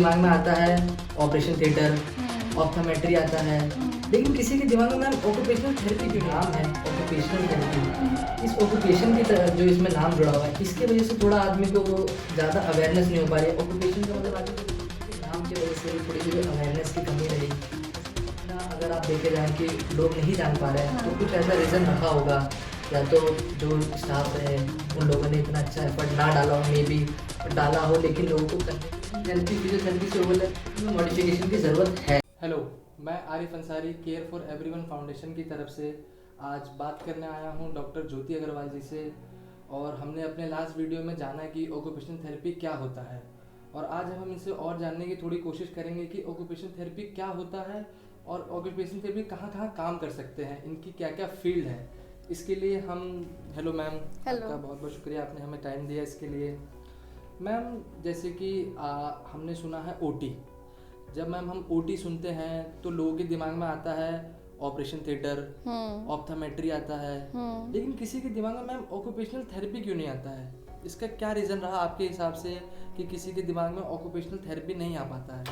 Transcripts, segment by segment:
दिमाग में आता है ऑपरेशन थिएटर, ऑप्टोमेट्री आता है, लेकिन किसी के दिमाग में मैम ऑक्यूपेशनल थेरेपी जो नाम है ऑक्यूपेशनल थेरेपी, इस ऑक्यूपेशन की तरह जो इसमें नाम जुड़ा हुआ है, इसकी वजह से थोड़ा आदमी को वो ज़्यादा अवेयरनेस नहीं हो पा रही है। ऑक्यूपेशन का मतलब आदमी को नाम की वजह से थोड़ी सी अवेयरनेस की कमी रही ना। अगर आप देखे जाएँ कि लोग नहीं जान पा रहे हैं तो कुछ ऐसा रीज़न रखा होगा, या तो जो स्टाफ है उन लोगों ने इतना अच्छा एफर्ट ना डाला हो, मे बी डाला हो, लेकिन लोगों को थेरेपी फिजियोथेरेपी से ओवरलैप मॉडिफिकेशन की ज़रूरत है। हेलो, मैं Arif Ansari care for everyone foundation की तरफ से आज बात करने आया हूं डॉक्टर ज्योति अग्रवाल जी से। और हमने अपने लास्ट वीडियो में जाना कि ऑक्यूपेशन थेरेपी क्या होता है, और आज हम इनसे और जानने की थोड़ी कोशिश करेंगे कि ऑक्यूपेशन थेरेपी क्या होता है और ऑक्यूपेशन थेरेपी कहाँ कहाँ काम कर सकते हैं, इनकी क्या क्या फील्ड है। इसके लिए हम हेलो मैम, आपका बहुत बहुत शुक्रिया, आपने हमें टाइम दिया इसके लिए। मैम, जैसे कि हमने सुना है ओटी। जब मैम हम ओटी सुनते हैं तो लोगों के दिमाग में आता है ऑपरेशन थिएटर, ऑप्टोमेट्री आता है, लेकिन किसी के दिमाग में मैम ऑक्यूपेशनल थेरेपी क्यों नहीं आता है? इसका क्या रीज़न रहा आपके हिसाब से कि किसी के दिमाग में ऑक्यूपेशनल थेरेपी नहीं आ पाता है?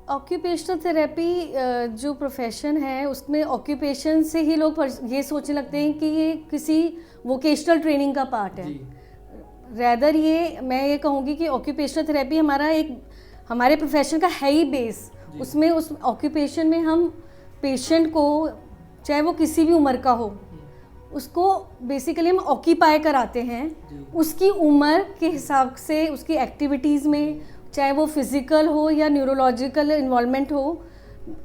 ऑक्यूपेशनल थेरेपी जो प्रोफेशन है उसमें ऑक्यूपेशन से ही लोग ये सोचने लगते हैं कि ये किसी वोकेशनल ट्रेनिंग का पार्ट है। रैदर मैं ये कहूँगी कि ऑक्यूपेशनल थेरेपी हमारे प्रोफेशन का है ही बेस। उसमें उस ऑक्यूपेशन में हम पेशेंट को, चाहे वो किसी भी उम्र का हो, उसको बेसिकली हम ऑक्यूपाई कराते हैं उसकी उम्र के हिसाब से, उसकी एक्टिविटीज़ में, चाहे वो फिज़िकल हो या न्यूरोलॉजिकल इन्वॉल्वमेंट हो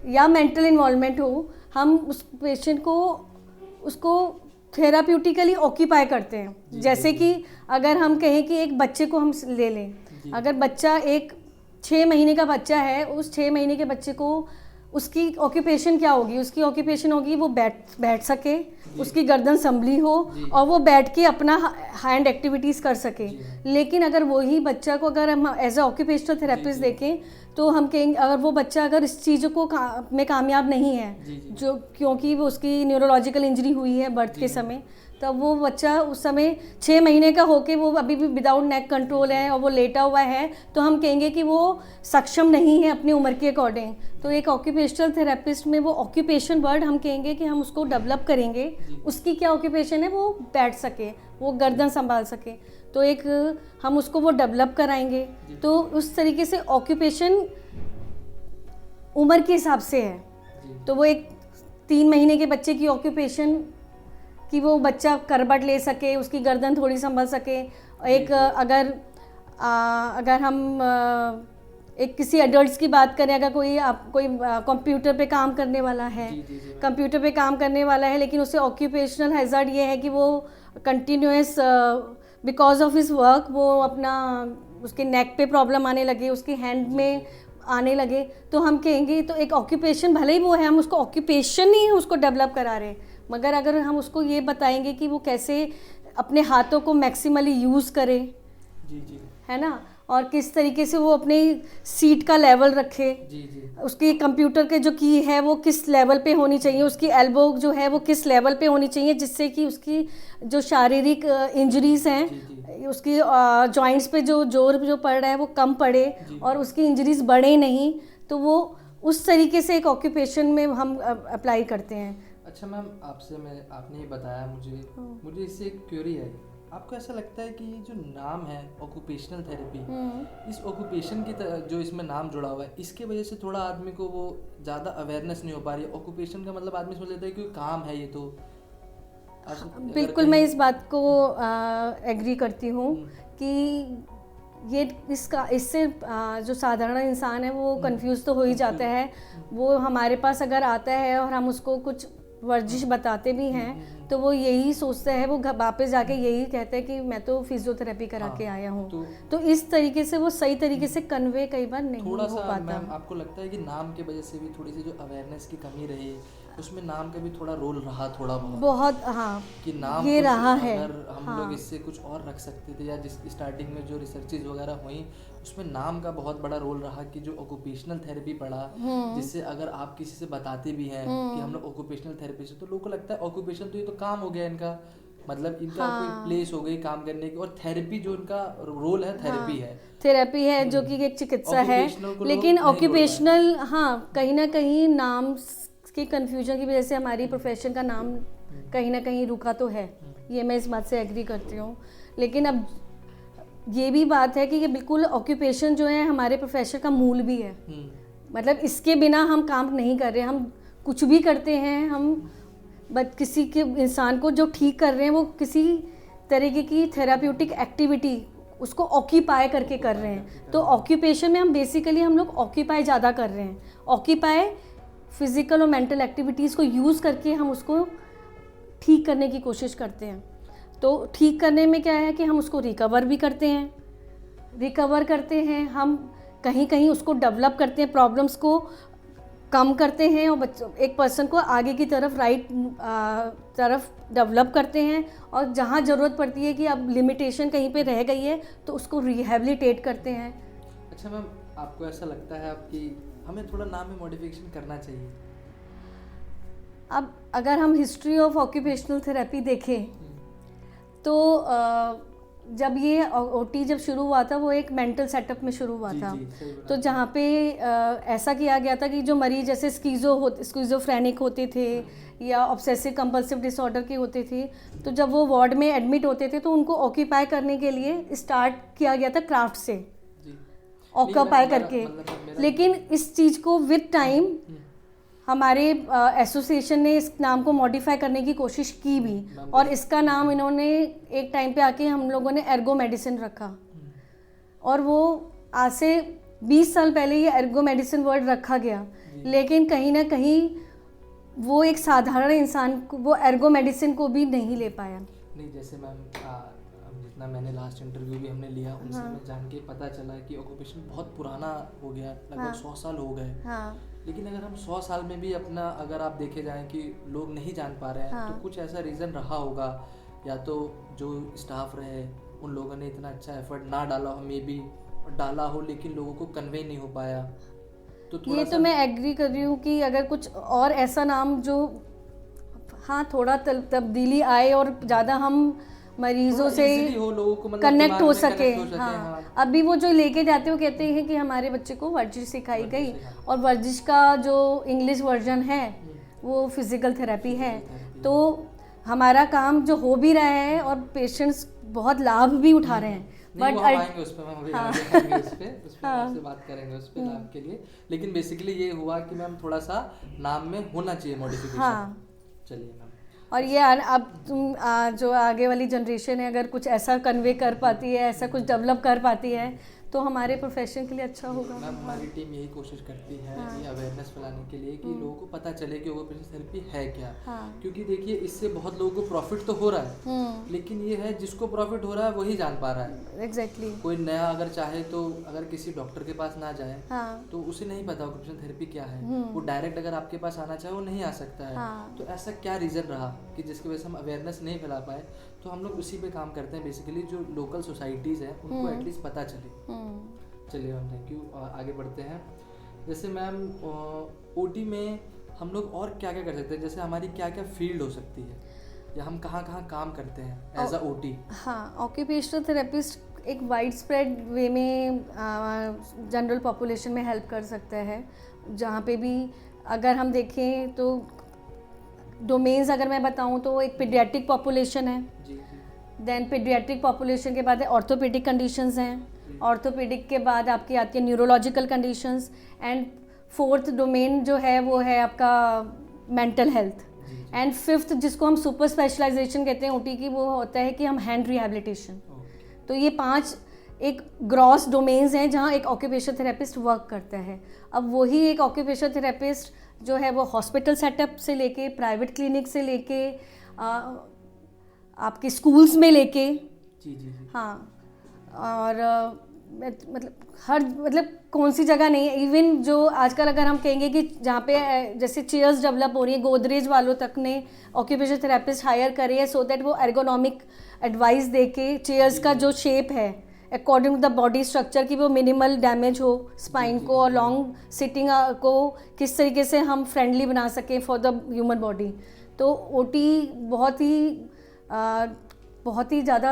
या मेंटल इन्वॉल्वमेंट हो, हम उस पेशेंट को उसको थेराप्यूटिकली ऑक्यूपाई करते हैं। जैसे कि अगर हम कहें कि एक बच्चे को हम ले लें, अगर बच्चा एक 6 महीने का बच्चा है, उस 6 महीने के बच्चे को उसकी ऑक्यूपेशन क्या होगी? उसकी ऑक्यूपेशन होगी वो बैठ सके, उसकी गर्दन संभली हो और वो बैठ के अपना हैंड एक्टिविटीज़ कर सके। लेकिन अगर वही बच्चा को अगर हम एज ए ऑक्यूपेशनल थेरेपिस्ट देखें तो हम कहेंगे अगर वो बच्चा अगर इस चीज़ को में कामयाब नहीं है, जो क्योंकि वो उसकी न्यूरोलॉजिकल इंजरी हुई है बर्थ के समय, तब वो बच्चा उस समय 6 महीने का होके वो अभी भी विदाउट नेक कंट्रोल है और वो लेटा हुआ है, तो हम कहेंगे कि वो सक्षम नहीं है अपनी उम्र के अकॉर्डिंग। तो एक ऑक्यूपेशनल थेरेपिस्ट में वो ऑक्यूपेशन वर्ड हम कहेंगे कि हम उसको डेवलप करेंगे, उसकी क्या ऑक्यूपेशन है, वो बैठ सके, वो गर्दन संभाल सके, तो एक हम उसको वो डेवलप कराएंगे। तो उस तरीके से ऑक्यूपेशन उम्र के हिसाब से है। तो वो एक 3 महीने के बच्चे की ऑक्यूपेशन कि वो बच्चा करबट ले सके, उसकी गर्दन थोड़ी संभल सके। एक अगर हम एक किसी एडल्ट्स की बात करें, अगर कोई कंप्यूटर पे काम करने वाला है, कंप्यूटर पे काम करने वाला है, लेकिन उसे ऑक्यूपेशनल हैज़ार्ड ये है कि वो continuous because of his work वो उसके नेक पे प्रॉब्लम आने लगे, उसके हैंड में आने लगे, तो हम कहेंगे तो एक ऑक्यूपेशन भले ही वो है, हम उसको ऑक्यूपेशन नहीं उसको डेवलप करा रहे, मगर अगर हम उसको ये बताएंगे कि वो कैसे अपने हाथों को मैक्सिमली यूज़ करे, है ना, और किस तरीके से वो अपने सीट का लेवल रखे, उसकी कंप्यूटर के जो की है वो किस लेवल पे होनी चाहिए, उसकी एल्बो जो है वो किस लेवल पे होनी चाहिए, जिससे कि उसकी जो शारीरिक इंजरीज हैं, उसकी जॉइंट्स पे जो जोर जो पड़ रहा है वो कम पड़े और उसकी इंजरीज बढ़े नहीं। तो वो उस तरीके से एक ऑक्यूपेशन में हम अप्लाई करते हैं। अच्छा मैम, आपने ये बताया मुझे इससे एक क्वेरी है। आपको ऐसा लगता है कि ये जो नाम है ऑक्यूपेशनल थेरेपी, इस ऑक्यूपेशन की जो इसमें नाम जुड़ा हुआ है, इसके वजह से थोड़ा आदमी को वो ज़्यादा अवेयरनेस नहीं हो पा रही है? ऑक्यूपेशन का मतलब आदमी समझ लेता है कि काम है ये, तो बिल्कुल मैं इस बात को एग्री करती हूँ कि इससे जो साधारण इंसान है वो कंफ्यूज तो हो ही जाता है। वो हमारे पास अगर आता है और हम उसको कुछ वर्जिश बताते भी हैं तो वो यही सोचता है, वो वापस जाके यही कहता है कि मैं तो फिजियोथेरेपी करा के आया हूँ। तो इस तरीके से वो सही तरीके से कन्वे कई बार नहीं हो पाता। मैम, आपको लगता है कि नाम की वजह से भी थोड़ी सी जो अवेयरनेस की कमी रही, उसमें नाम का भी थोड़ा रोल रहा, थोड़ा बहुत हाँ कि नाम ये रहा है। अगर हम लोग इससे कुछ और रख सकते थे, या जिस स्टार्टिंग में जो रिसर्चेज वगैरह हुई उसमें नाम का बहुत बड़ा रोल रहा कि जो ऑक्यूपेशनल थेरेपी पढ़ा, जिससे अगर आप किसी से बताते भी हैं कि हम लोग ऑक्यूपेशनल थेरेपी से, तो लोगों को लगता है ऑक्यूपेशन तो ये तो काम हो गया इनका, मतलब इनका हाँ। कोई प्लेस हो गई काम करने की, और थेरेपी जो इनका रोल है थेरेपी है। थेरेपी है जो कि एक चिकित्सा है, Occupational को लोग लेकिन नहीं बोल रहे ऑक्यूपेशनल हाँ कहीं ना कहीं नाम की कंफ्यूजन की वजह से हमारी प्रोफेशन का नाम कहीं ना कहीं रुका तो है, ये मैं इस बात से एग्री करती हूँ। लेकिन अब ये भी बात है कि ये बिल्कुल ऑक्यूपेशन जो है हमारे प्रोफेशन का मूल भी है, मतलब इसके बिना हम काम नहीं कर रहे, हम कुछ भी करते हैं, हम बट किसी के इंसान को जो ठीक कर रहे हैं वो किसी तरीके की थेराप्यूटिक एक्टिविटी उसको ऑक्यूपाई करके कर रहे हैं। तो ऑक्यूपेशन में हम बेसिकली हम लोग ऑक्यूपाई ज़्यादा कर रहे हैं, ऑक्यूपाई फिजिकल और मेंटल एक्टिविटीज़ को यूज़ करके हम उसको ठीक करने की कोशिश करते हैं। तो ठीक करने में क्या है कि हम उसको रिकवर भी करते हैं, हम कहीं कहीं उसको डेवलप करते हैं, प्रॉब्लम्स को कम करते हैं और एक पर्सन को आगे की तरफ तरफ डेवलप करते हैं, और जहाँ ज़रूरत पड़ती है कि अब लिमिटेशन कहीं पे रह गई है तो उसको रिहेबिलिटेट करते हैं। अच्छा मैम, आपको ऐसा लगता है आपकी हमें थोड़ा नाम में मॉडिफिकेशन करना चाहिए? अब अगर हम हिस्ट्री ऑफ ऑक्यूपेशनल थेरेपी देखें तो जब ये ओटी जब शुरू हुआ था वो एक मेंटल सेटअप में शुरू हुआ था। तो जहाँ पे ऐसा किया गया था कि जो मरीज जैसे स्कीज़ोफ्रेनिक होते थे या ऑब्सेसिव कंपल्सिव डिसऑर्डर के होते थे, तो जब वो वार्ड में एडमिट होते थे तो उनको ऑक्यूपाई करने के लिए स्टार्ट किया गया था क्राफ्ट से, ऑक्यूपाई करके। लेकिन इस चीज़ को विद टाइम हमारे एसोसिएशन ने इस नाम को मॉडिफाई करने की कोशिश की भी, और इसका नाम इन्होंने एक टाइम पे आके हम लोगों ने एर्गो मेडिसिन रखा, और वो आज से 20 साल पहले ये एर्गो मेडिसिन वर्ड रखा गया, लेकिन कहीं ना कहीं वो एक साधारण इंसान को वो एर्गो मेडिसिन को भी नहीं ले पाया। नहीं, जैसे मैम जितना मैंने लास्ट इंटरव्यू भी हमने लिया उनसे मैं जान के पता चला कि ऑक्यूपेशन बहुत पुराना हो गया, लगभग 100 साल हो गए। लेकिन अगर हम 100 साल में भी अपना अगर आप देखे जाएं कि लोग नहीं जान पा रहे हैं, तो कुछ ऐसा रीज़न रहा होगा, या तो जो स्टाफ रहे उन लोगों ने इतना अच्छा एफर्ट ना डाला हो, मे बी डाला हो लेकिन लोगों को कन्वे नहीं हो पाया। तो ये तो मैं एग्री कर रही हूँ कि अगर कुछ और ऐसा नाम जो थोड़ा तब्दीली आए और ज़्यादा हम मरीजों से कनेक्ट हो सके। अभी वो जो लेके जाते हो कहते हैं कि हमारे बच्चे को वर्जिश सिखाई गई, और वर्जिश का जो इंग्लिश वर्जन है वो फिजिकल थेरेपी है। तो हमारा काम जो हो भी रहा है और पेशेंट्स बहुत लाभ भी उठा रहे हैं, बट उस पे बात करेंगे उस पे लाभ के लिए। लेकिन बेसिकली ये हुआ कि मैम थोड़ा सा नाम में होना चाहिए मॉडिफिकेशन। चलिए मैम, और ये अब तुम जो आगे वाली जनरेशन है अगर कुछ ऐसा कन्वे कर पाती है, ऐसा कुछ डेवलप कर पाती है, तो हमारे प्रोफेशन के लिए अच्छा होगा। मैम हमारी टीम यही कोशिश करती है ये अवेयरनेस फैलाने के लिए कि लोगों को पता चले कि ऑक्यूपेशनल थेरेपी है क्या। क्योंकि देखिए इससे बहुत लोगों को प्रॉफिट तो हो रहा है, लेकिन ये है जिसको प्रॉफिट हो रहा है वही जान पा रहा है। एग्जैक्टली। कोई नया अगर चाहे तो अगर किसी डॉक्टर के पास ना जाए तो उसे नहीं पता ऑक्यूपेशनल थेरेपी क्या है, वो डायरेक्ट अगर आपके पास आना चाहे वो नहीं आ सकता है। तो ऐसा क्या रीज़न रहा कि जिसकी वजह से हम अवेयरनेस नहीं फैला पाए? तो हम लोग उसी पे काम करते हैं बेसिकली, जो लोकल सोसाइटीज़ हैं उनको एटलीस्ट पता चले। चलिए मैम, थैंक यू। आगे बढ़ते हैं। जैसे मैम ओटी में हम लोग और क्या क्या कर सकते हैं, जैसे हमारी क्या क्या फील्ड हो सकती है, या हम कहाँ कहाँ काम करते हैं as a OT? Occupational therapist एक वाइड स्प्रेड वे में जनरल पॉपुलेशन में हेल्प कर सकता है। जहाँ पे भी अगर हम देखें तो डोमेन्स अगर मैं बताऊँ तो एक पीडियाट्रिक पॉपुलेशन है, देन पीडियाट्रिक पॉपुलेशन के बाद ऑर्थोपेडिक कंडीशंस हैं, ऑर्थोपेडिक के बाद आपकी आती है neurological conditions, and fourth domain जो है वो है आपका मेंटल हेल्थ, एंड फिफ्थ जिसको हम सुपर स्पेशलाइजेशन कहते हैं ओटी की, वो होता है कि हम हैंड रिहेबिलिटेशन। तो ये 5 एक ग्रॉस डोमेन्स हैं जहाँ एक ऑक्यूपेशनल थेरेपिस्ट वर्क करता है। अब वही एक ऑक्यूपेशनल थेरेपिस्ट जो है वो हॉस्पिटल सेटअप से लेके, प्राइवेट क्लिनिक से लेके, आपके स्कूल्स में लेके, और मतलब कौन सी जगह नहीं है। इवन जो आजकल अगर हम कहेंगे कि जहाँ पे जैसे चेयर्स डेवलप हो रही है, गोदरेज वालों तक ने ऑक्यूपेशनल थेरेपिस्ट हायर करे है सो दैट वो एर्गोनॉमिक एडवाइस दे के चेयर्स का जो शेप है according to the body structure की वो मिनिमल डैमेज हो स्पाइन को, और लॉन्ग सिटिंग को किस तरीके से हम फ्रेंडली बना सकें फॉर द ह्यूमन बॉडी। तो ओटी बहुत ही बहुत ही ज़्यादा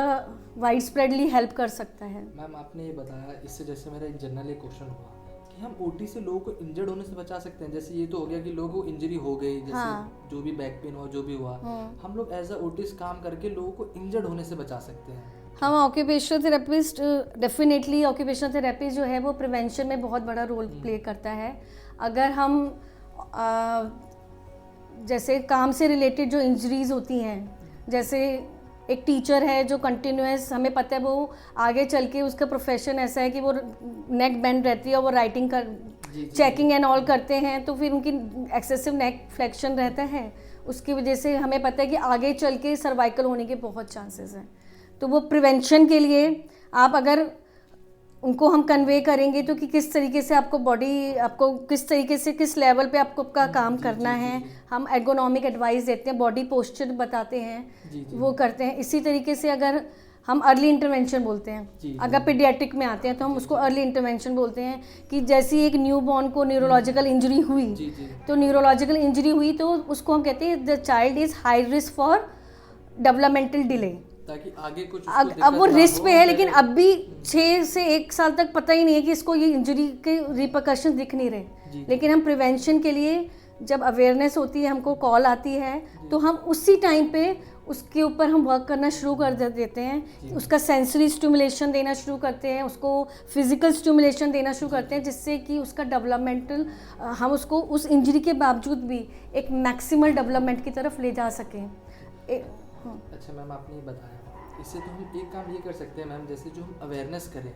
वाइड स्प्रेडली हेल्प कर सकता है। मैम आपने ये बताया, इससे जैसे मेरा एक जनरल एक क्वेश्चन हुआ कि हम ओटी से लोगों को इंजर्ड होने से बचा सकते हैं। जैसे ये तो हो गया कि लोगों को इंजरी हो गई, जैसे हाँ। जो भी बैक पेन हुआ, जो भी हुआ, हम लोग एज अ ओटिस्ट काम करके लोगों को इंजर्ड होने से बचा सकते हैं। हम occupational therapist definitely occupational therapy जो है वो प्रिवेंशन में बहुत बड़ा रोल प्ले करता है। अगर हम जैसे काम से रिलेटेड जो इंजरीज होती हैं, जैसे एक टीचर है जो कंटिन्यूस, हमें पता है वो आगे चल के उसका प्रोफेशन ऐसा है कि वो नेक बेंड रहती है और वो राइटिंग कर चेकिंग एंड ऑल करते हैं, तो फिर उनकी एक्सेसिव नेक फ्लेक्शन रहता है, उसकी वजह से हमें पता है कि आगे चल के सर्वाइकल होने के बहुत चांसेस हैं। तो वो प्रिवेंशन के लिए आप अगर उनको हम कन्वे करेंगे तो कि किस तरीके से आपको बॉडी, आपको किस तरीके से किस लेवल पे आपको का काम करना है, हम एर्गोनॉमिक एडवाइस देते हैं, बॉडी पोस्चर बताते हैं, वो करते हैं। इसी तरीके से अगर हम अर्ली इंटरवेंशन बोलते हैं, अगर पीडियाट्रिक में आते हैं तो हम उसको अर्ली इंटरवेंशन बोलते हैं कि जैसी एक न्यू बॉर्न को न्यूरोलॉजिकल इंजरी हुई, तो न्यूरोलॉजिकल इंजरी हुई तो उसको हम कहते हैं the child is high risk for developmental delay, ताकि आगे कुछ अब वो रिस्क पे है, लेकिन अब भी 6 से 1 साल तक पता ही नहीं है कि इसको ये इंजरी के रिपरकशन दिख नहीं रहे। लेकिन हम प्रिवेंशन के लिए जब अवेयरनेस होती है, हमको कॉल आती है, तो हम उसी टाइम पे उसके ऊपर हम वर्क करना शुरू कर देते हैं। उसका सेंसरी स्टिमुलेशन देना शुरू करते हैं, उसको फिजिकल स्टिमुलेशन देना शुरू करते हैं, जिससे कि उसका डेवलपमेंटल, हम उसको उस इंजरी के बावजूद भी एक मैक्सिमल डेवलपमेंट की तरफ ले जा सकें। अच्छा मैम, आपने ये बताया, इससे तो हम एक काम ये कर सकते हैं मैम, जैसे जो हम अवेयरनेस करें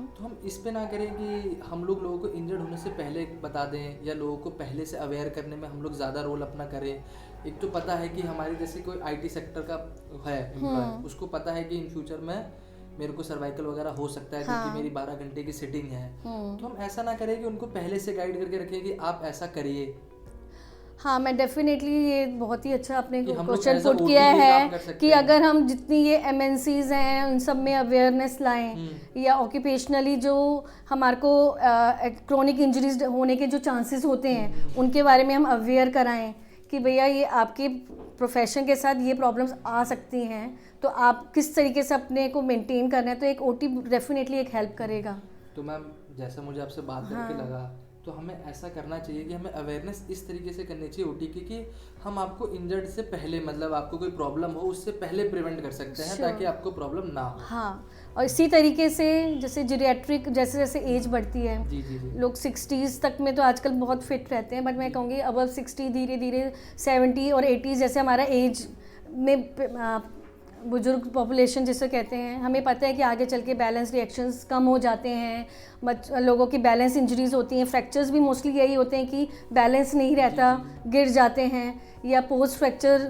तो हम इस पे ना करें कि हम लोग लोगों को इंजर्ड होने से पहले बता दें, या लोगों को पहले से अवेयर करने में हम लोग ज़्यादा रोल अपना करें। एक तो पता है कि हमारी जैसे कोई IT सेक्टर का है एम्प्लॉय, उसको पता है कि इन फ्यूचर में मेरे को सर्वाइकल वगैरह हो सकता है, क्योंकि मेरी 12 घंटे की सिटिंग है। तो हम ऐसा ना करें कि उनको पहले से गाइड करके रखें कि आप ऐसा करिए। हाँ, मैं डेफिनेटली, ये बहुत ही अच्छा आपने क्वेश्चन पुट किया है कि अगर हम जितनी ये MNCs हैं उन सब में अवेयरनेस लाएं, या ऑक्यूपेशनली जो हमारे को क्रोनिक इंजरीज होने के जो चांसेस होते हैं उनके बारे में हम अवेयर कराएं कि भैया ये आपके प्रोफेशन के साथ ये प्रॉब्लम्स आ सकती हैं, तो आप किस तरीके से अपने को मेंटेन करना है, तो एक OT डेफिनेटली एक हेल्प करेगा। तो मैम जैसा मुझे आपसे बात करके लगा, तो हमें ऐसा करना चाहिए कि हमें अवेयरनेस इस तरीके से करनी चाहिए OT की कि हम आपको इंजर्ड से पहले, मतलब आपको कोई प्रॉब्लम हो उससे पहले प्रिवेंट कर सकते हैं, ताकि आपको प्रॉब्लम ना हो। हाँ, और इसी तरीके से जैसे जीरियाट्रिक, जैसे जैसे एज बढ़ती है, लोग 60s तक में तो आजकल बहुत फिट रहते हैं, बट मैं कहूँगी अबव 60 धीरे धीरे 70 और 80 जैसे हमारा एज में बुजुर्ग पॉपुलेशन जिसे कहते हैं, हमें पता है कि आगे चल के बैलेंस रिएक्शंस कम हो जाते हैं, लोगों की बैलेंस इंजरीज होती हैं, फ्रैक्चर्स भी मोस्टली यही होते हैं कि बैलेंस नहीं रहता, गिर जाते हैं, या पोस्ट फ्रैक्चर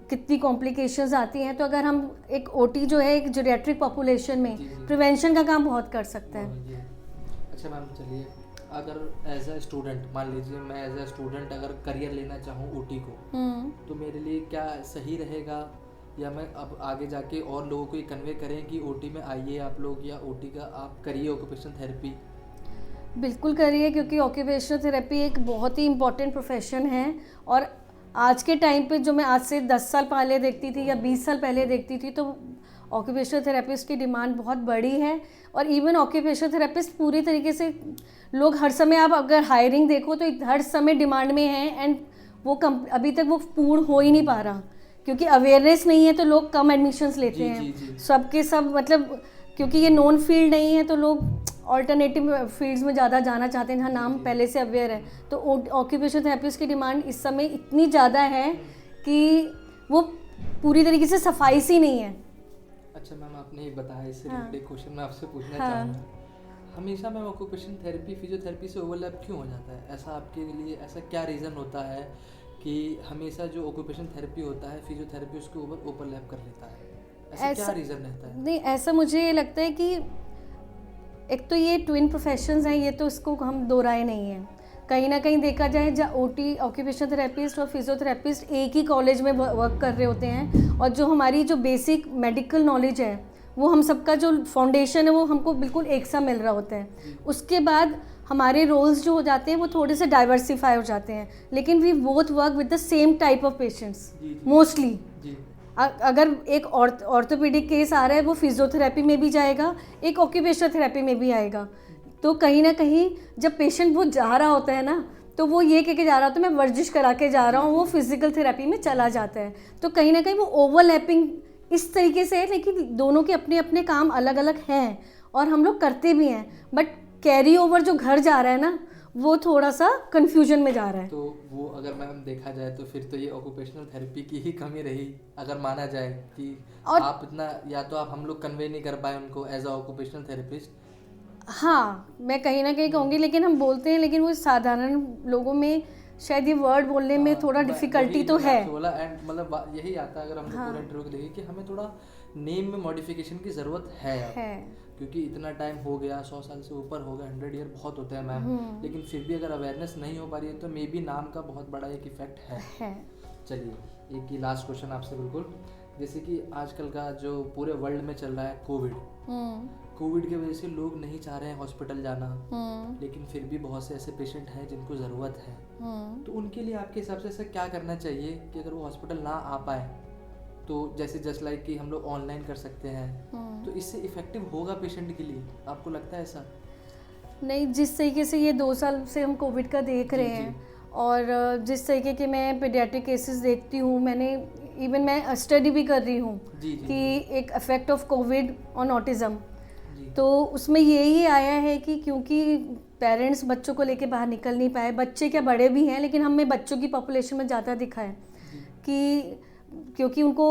कितनी कॉम्प्लिकेशंस आती हैं। तो अगर हम एक OT जो है एक जीरियाट्रिक पॉपुलेशन में प्रिवेंशन का काम बहुत कर सकता है। अच्छा मैम, चलिए, अगर एज अ स्टूडेंट, मान लीजिए मैं एज अ स्टूडेंट अगर करियर लेना चाहूँ OT को, तो मेरे लिए क्या सही रहेगा, या मैं अब आगे जाके और लोगों को ये कन्वे करें कि OT में आइए आप लोग, या OT का आप करिए ऑक्यूपेशनल थेरेपी? बिल्कुल करिए, क्योंकि ऑक्यूपेशनल थेरेपी एक बहुत ही इम्पॉर्टेंट प्रोफेशन है, और आज के टाइम पे जो मैं आज से 10 साल पहले देखती थी या 20 साल पहले देखती थी, तो ऑक्यूपेशनल थेरेपिस्ट की डिमांड बहुत बड़ी है। और इवन ऑक्यूपेशनल थेरेपिस्ट पूरी तरीके से लोग हर समय, आप अगर हायरिंग देखो तो हर समय डिमांड में है, एंड वो अभी तक वो पूर्ण हो ही नहीं पा रहा, क्योंकि अवेयरनेस नहीं है तो लोग कम एडमिशन्स लेते हैं। सबके सब, मतलब क्योंकि ये नॉन फील्ड नहीं है तो लोग ऑल्टरनेटिव फील्ड्स में ज़्यादा जाना चाहते हैं जहाँ नाम पहले से अवेयर है। तो ऑक्यूपेशनल थेरेपिस्ट की डिमांड इस समय इतनी ज़्यादा है कि वो पूरी तरीके से सफाई सी नहीं है। अच्छा मैम, आपने ये बताया, इससे रिलेटेड क्वेश्चन मैं आपसे पूछना चाहूँगा, हमेशा मैम ऑक्यूपेशन थेरेपी फिजियोथेरेपी से ओवरलैप क्यों हो जाता है? ऐसा आपके लिए ऐसा क्या रीज़न होता है कि हमेशा जो ऑक्यूपेशन थेरेपी होता है फिजियोथेरेपी उसके ऊपर ओवरलैप कर लेता है? ऐसा क्या रीज़न रहता है? नहीं, ऐसा मुझे लगता है कि एक तो ये ट्विन प्रोफेशंस हैं, ये तो इसको हम दो राय नहीं है। कहीं ना कहीं देखा जाए, जहाँ OT ऑक्यूपेशनल थेरेपिस्ट और फिजियोथेरेपिस्ट एक ही कॉलेज में वर्क कर रहे होते हैं, और जो हमारी जो बेसिक मेडिकल नॉलेज है, वो हम सबका जो फाउंडेशन है वो हमको बिल्कुल एक सा मिल रहा होता है। उसके बाद हमारे रोल्स जो हो जाते हैं वो थोड़े से डाइवर्सिफाई हो जाते हैं, लेकिन we both work with the same type of patients mostly. अगर एक ऑर्थोपेडिक केस आ रहा है वो फिजियोथेरेपी में भी जाएगा, एक ऑक्यूपेशनल थेरेपी में भी आएगा। तो कहीं ना कहीं जब पेशेंट वो जा रहा होता है ना, तो वो ये कह के जा रहा होता है मैं वर्जिश करा के जा रहा हूँ, वो फिजिकल थेरेपी में चला जाता है। तो कहीं ना कहीं वो ओवरलैपिंग इस तरीके से है, लेकिन दोनों के अपने अपने काम अलग अलग हैं और हम लोग करते भी हैं, बट कैरी ओवर जो घर जा रहा है ना, वो थोड़ा सा कंफ्यूजन में जा रहा है। तो वो अगर मैम देखा जाए तो फिर तो ये ऑक्यूपेशनल थेरेपी की ही कमी रही, अगर माना जाए कि आप इतना, या तो आप हम लोग कन्वे नहीं कर पाए उनको एज अ ऑक्यूपेशनल थेरेपिस्ट। हाँ, मैं कहीं ना कहीं कहूँगी, लेकिन हम बोलते हैं, लेकिन वो साधारण लोगों में शायद ये वर्ड बोलने में थोड़ा डिफिकल्टी तो है। बोला एंड मतलब यही आता है अगर हम लोग पूरा इंटरव्यू को देखें कि हमें थोड़ा नेम में मॉडिफिकेशन की ज़रूरत है, क्योंकि इतना टाइम हो गया, 100 साल से ऊपर हो गया, 100 ईयर बहुत होते हैं मैम, लेकिन फिर भी अगर अवेयरनेस नहीं हो पा रही है तो मे बी नाम का बहुत बड़ा एक इफेक्ट है। चलिए एक ही लास्ट क्वेश्चन आपसे, बिल्कुल जैसे कि आजकल का जो पूरे वर्ल्ड में चल रहा है कोविड की वजह से लोग नहीं चाह रहे हैं हॉस्पिटल जाना, लेकिन फिर भी बहुत से ऐसे पेशेंट हैं जिनको ज़रूरत है, तो उनके लिए आपके हिसाब से ऐसा क्या करना चाहिए कि अगर वो हॉस्पिटल ना आ पाए तो जैसे जस्ट लाइक कि हम लोग ऑनलाइन कर सकते हैं, तो इससे इफेक्टिव होगा पेशेंट के लिए, आपको लगता है ऐसा? नहीं, जिस तरीके से ये 2 साल से हम कोविड का देख रहे हैं और जिस तरीके के मैं पीडियाट्रिक केसेस देखती हूँ, मैं स्टडी भी कर रही हूँ कि एक effect of Covid on autism, तो उसमें यही आया है कि क्योंकि पेरेंट्स बच्चों को लेके बाहर निकल नहीं पाए, बच्चे क्या बड़े भी हैं, लेकिन हमें बच्चों की पॉपुलेशन में ज़्यादा दिखा है कि क्योंकि उनको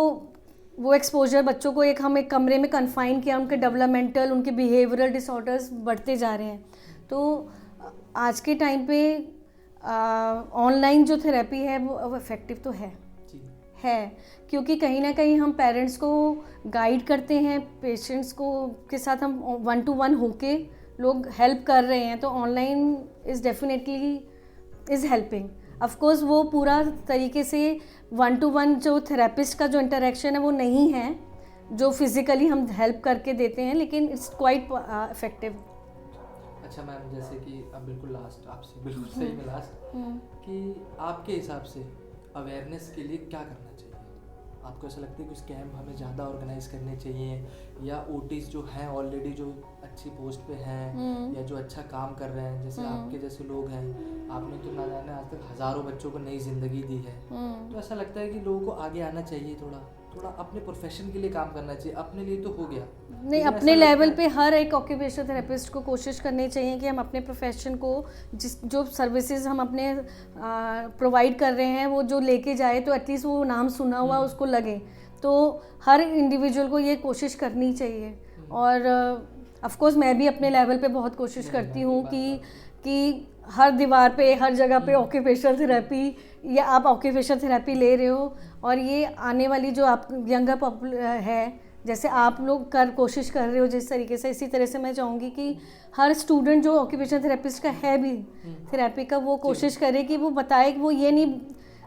वो एक्सपोजर बच्चों को हम एक कमरे में कन्फाइन किया, उनके डेवलपमेंटल, उनके बिहेवियरल डिसऑर्डर्स बढ़ते जा रहे हैं। तो आज के टाइम पे ऑनलाइन जो थेरेपी है वो इफ़ेक्टिव तो है, क्योंकि कहीं ना कहीं हम पेरेंट्स को गाइड करते हैं, पेशेंट्स को के साथ हम 1-to-1 होके लोग हेल्प कर रहे हैं, तो online is definitely is helping. Of course वो पूरा तरीके से 1-to-1 जो थेरेपिस्ट का जो इंटरेक्शन है वो नहीं है जो फिजिकली हम हेल्प करके देते हैं, लेकिन इट्स क्वाइट इफेक्टिव। अच्छा मैम, जैसे कि अब बिल्कुल लास्ट आपसे, बिल्कुल सही में लास्ट, कि आपके हिसाब से अवेयरनेस के लिए क्या करना चाहिए? आपको ऐसा लगता है कि कुछ कैंप हमें ज़्यादा ऑर्गेनाइज करने चाहिए, या ओटीज जो हैं ऑलरेडी जो अच्छी पोस्ट पे हैं या जो अच्छा काम कर रहे हैं, जैसे आपके जैसे लोग हैं, आपने तो ना जाने आज तक हज़ारों बच्चों को नई ज़िंदगी दी है, तो ऐसा लगता है कि लोगों को आगे आना चाहिए, थोड़ा अपने प्रोफेशन के लिए काम करना चाहिए। अपने लिए तो हो गया नहीं, अपने लेवल पे हर एक ऑक्यूपेशनल थेरेपिस्ट को कोशिश करनी चाहिए कि हम अपने प्रोफेशन को जो सर्विसेज हम अपने प्रोवाइड कर रहे हैं वो जो लेके जाए, तो एटलीस्ट वो नाम सुना हुआ उसको लगे। तो हर इंडिविजुअल को ये कोशिश करनी चाहिए। और ऑफ कोर्स मैं भी अपने लेवल पे बहुत कोशिश करती हूँ कि हर दीवार पे, हर जगह पे ऑक्यूपेशनल थेरेपी, या आप ऑक्यूपेशनल थेरेपी ले रहे हो, और ये आने वाली जो आप यंगर है, जैसे आप लोग कोशिश कर रहे हो जिस तरीके से, इसी तरह से मैं चाहूँगी कि हर स्टूडेंट जो ऑक्यूपेशनल थेरेपिस्ट का है भी थेरेपी का, वो कोशिश करे कि वो बताए कि वो ये नहीं,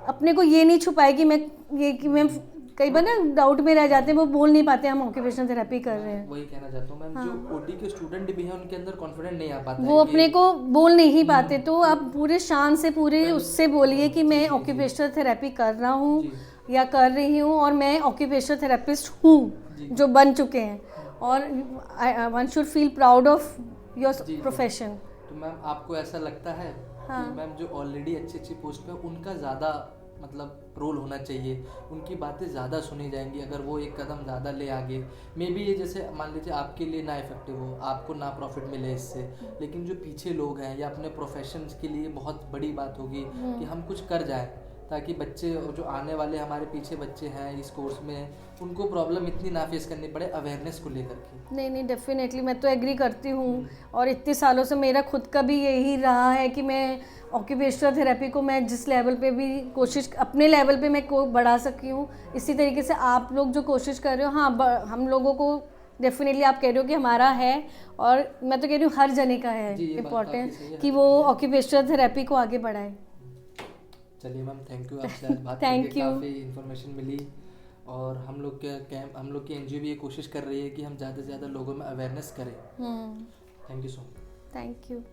अपने को ये नहीं छुपाए कि मैं कई बार ना डाउट में रह जाते हैं, वो बोल नहीं पाते हम ऑक्यूपेशनल थेरेपी कर रहे हैं। वही कहना चाहता हूँ मैम, जो ओटी के स्टूडेंट भी हैं उनके अंदर कॉन्फिडेंट नहीं आ पाता, वो अपने को बोल नहीं पाते। तो आप पूरे शान से पूरे उससे बोलिए कि मैं ऑक्यूपेशनल थेरेपी कर रहा हूँ या कर रही हूँ, और मैं ऑक्यूपेशनल थेरेपिस्ट हूँ जो बन चुके हैं, और one should feel proud of your profession. तो मैम आपको ऐसा लगता है कि मैम जो ऑलरेडी अच्छी पोस्ट पे उनका ज़्यादा मतलब रोल होना चाहिए, उनकी बातें ज़्यादा सुनी जाएंगी अगर वो एक कदम ज़्यादा ले आगे? मे बी ये जैसे मान लीजिए आपके लिए ना इफेक्टिव हो, आपको ना प्रॉफिट मिले इससे, लेकिन जो पीछे लोग हैं या अपने प्रोफेशन के लिए बहुत बड़ी बात होगी कि हम कुछ कर जाएं, ताकि बच्चे जो आने वाले हमारे पीछे बच्चे हैं इस कोर्स में, उनको प्रॉब्लम इतनी ना फेस करनी पड़े अवेयरनेस को लेकर के। नहीं, डेफिनेटली मैं तो एग्री करती हूँ, और इतने सालों से मेरा खुद का भी यही रहा है कि मैं ऑक्यूपेशनल थेरेपी को मैं जिस लेवल पे भी कोशिश, अपने लेवल पे मैं को बढ़ा सकी हूँ, इसी तरीके से आप लोग जो कोशिश कर रहे हो, हाँ हम लोगों को डेफिनेटली आप कह रहे हो कि हमारा है, और मैं तो कह रही हूँ हर जने का है इम्पोर्टेंट कि वो ऑक्यूपेशनल थेरेपी को आगे बढ़ाए। चलिए मैम, थैंक यू, आपसे आज बात करके काफ़ी इन्फॉर्मेशन मिली, और हम लोग की एनजीओ भी ये कोशिश कर रही है कि हम ज़्यादा से ज़्यादा लोगों में अवेयरनेस करें। Thank you so much. Thank you.